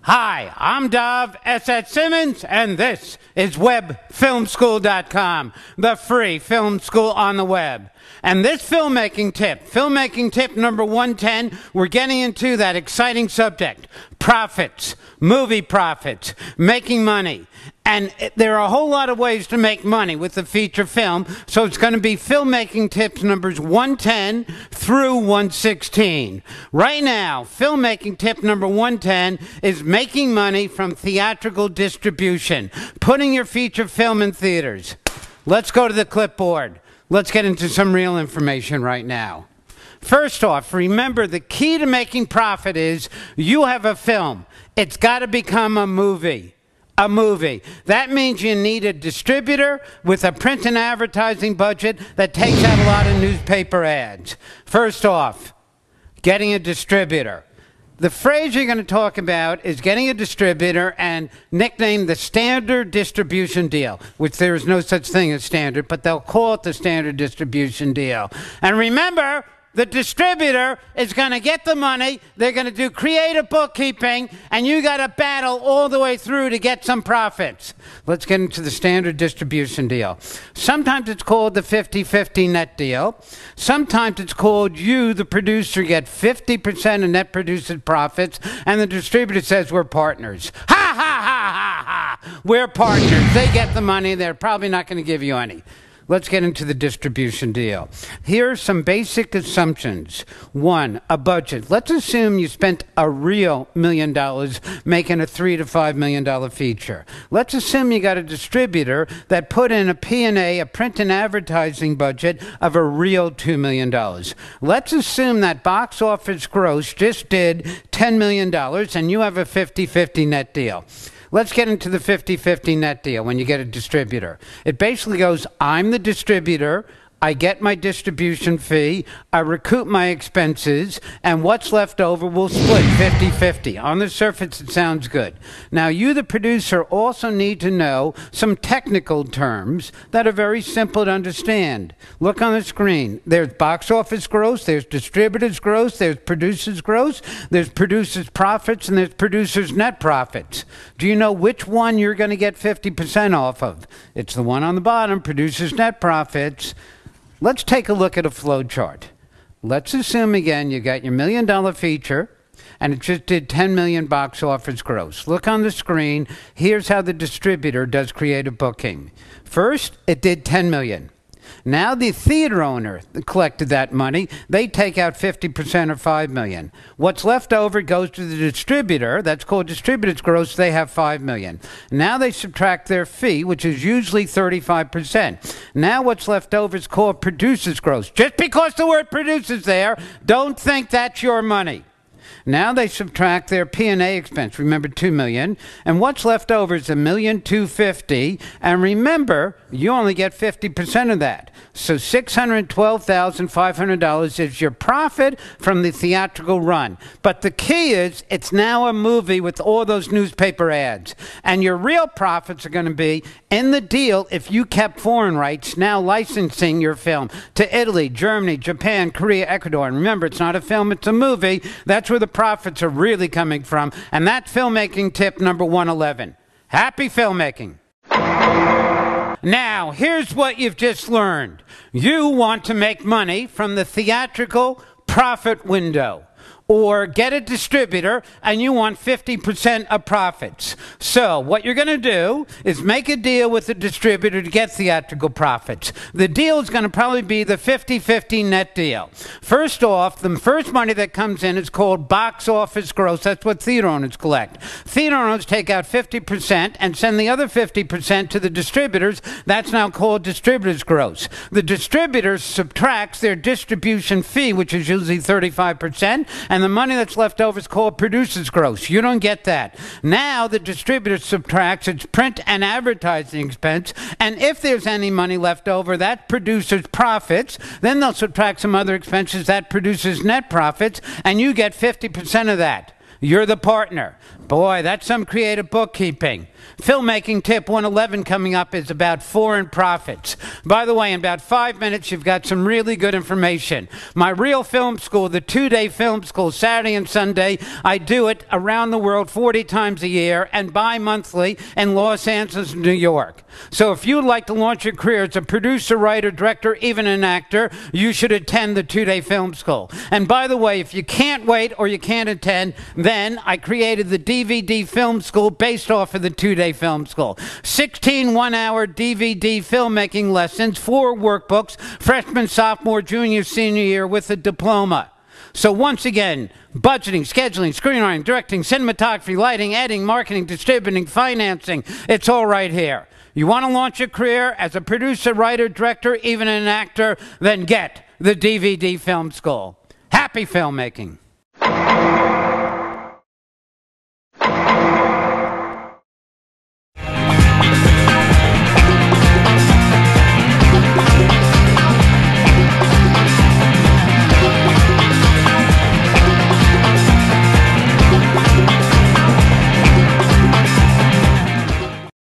Hi, I'm WFS Simmons, and this is WebFilmSchool.com, the free film school on the web. And this filmmaking tip number 110, we're getting into that exciting subject, profits, movie profits, making money. And there are a whole lot of ways to make money with the feature film, so it's going to be filmmaking tips numbers 110 through 116. Right now, filmmaking tip number 110 is making money from theatrical distribution, putting your feature film in theaters. Let's go to the clipboard. Let's get into some real information right now. First off, remember the key to making profit is you have a film. It's got to become a movie. A movie. That means you need a distributor with a print and advertising budget that takes out a lot of newspaper ads. First off, getting a distributor. The phrase you're going to talk about is getting a distributor and nicknamed the standard distribution deal, which there is no such thing as standard, but they'll call it the standard distribution deal. And remember, the distributor is going to get the money, they're going to do creative bookkeeping, and you got to battle all the way through to get some profits. Let's get into the standard distribution deal. Sometimes it's called the 50-50 net deal. Sometimes it's called you, the producer, get 50% of net producer's profits, and the distributor says we're partners. Ha, ha, ha, ha, ha. We're partners. They get the money, they're probably not going to give you any. Let's get into the distribution deal. Here are some basic assumptions. One, a budget. Let's assume you spent a real $1 million making a $3 to $5 million feature. Let's assume you got a distributor that put in a P&A, a print and advertising budget of a real $2 million. Let's assume that box office gross just did $10 million and you have a 50-50 net deal. Let's get into the 50-50 net deal when you get a distributor. It basically goes, I'm the distributor, I get my distribution fee, I recoup my expenses, and what's left over will split 50-50. On the surface, it sounds good. Now, you, the producer, also need to know some technical terms that are very simple to understand. Look on the screen. There's box office gross, there's distributors gross, there's producers gross, there's producers profits, and there's producers net profits. Do you know which one you're going to get 50% off of? It's the one on the bottom, producers net profits. Let's take a look at a flow chart. Let's assume again you got your $1 million feature and it just did 10 million box office gross. Look on the screen. Here's how the distributor does creative booking. First, it did 10 million. Now the theater owner collected that money. They take out 50% or 5 million. What's left over goes to the distributor. That's called distributor's gross. They have 5 million. Now they subtract their fee, which is usually 35%. Now what's left over is called producer's gross. Just because the word producer's there, don't think that's your money. Now they subtract their P&A expense, remember 2 million, and what's left over is $1,250,000, and remember, you only get 50% of that. So $612,500 is your profit from the theatrical run. But the key is, it's now a movie with all those newspaper ads. And your real profits are going to be in the deal if you kept foreign rights, now licensing your film to Italy, Germany, Japan, Korea, Ecuador. And remember, it's not a film, it's a movie. That's where the profits are really coming from. And that's filmmaking tip number 111. Happy filmmaking. Now, here's what you've just learned. You want to make money from the theatrical profit window, or get a distributor and you want 50% of profits. So what you're going to do is make a deal with the distributor to get theatrical profits. The deal is going to probably be the 50-50 net deal. First off, the first money that comes in is called box office gross. That's what theater owners collect. Theater owners take out 50% and send the other 50% to the distributors. That's now called distributor's gross. The distributor subtracts their distribution fee, which is usually 35%, and the money that's left over is called producer's gross. You don't get that. Now the distributor subtracts its print and advertising expense, and if there's any money left over, that producer's profits. Then they'll subtract some other expenses, that producer's net profits, and you get 50% of that. You're the partner. Boy, that's some creative bookkeeping. Filmmaking tip 111 coming up is about foreign profits. By the way, in about 5 minutes, you've got some really good information. My real film school, the 2-day film school, Saturday and Sunday, I do it around the world 40 times a year and bi-monthly in Los Angeles, New York. So if you'd like to launch your career as a producer, writer, director, even an actor, you should attend the 2-day film school. And by the way, if you can't wait or you can't attend, then I created the DVD film school based off of the 2-day film school. 16 one-hour DVD filmmaking lessons, 4 workbooks, freshman, sophomore, junior, senior year with a diploma. So once again, budgeting, scheduling, screenwriting, directing, cinematography, lighting, editing, marketing, distributing, financing, it's all right here. You want to launch a career as a producer, writer, director, even an actor, then get the DVD film school. Happy filmmaking.